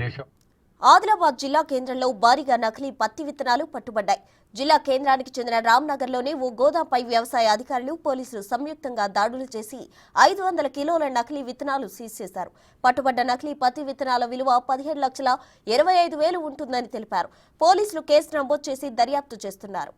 దేశం ఆదిలాబాద్ జిల్లా కేంద్రంలో భారీగా నకిలీ పత్తి విత్తనాలు పట్టుబడ్డాయి. జిల్లా కేంద్రానికి చెందిన రామ్నగర్లోని ఓ గోదాంపై వ్యవసాయ అధికారులు పోలీసులు సంయుక్తంగా దాడులు చేసి 500 కిలోల నకిలీ విత్తనాలు సీజ్ చేశారు. పట్టుబడ్డ నకిలీ పత్తి విత్తనాల విలువ 17,25,000 ఉంటుందని తెలిపారు. పోలీసులు కేసు నమోదు చేసి దర్యాప్తు చేస్తున్నారు.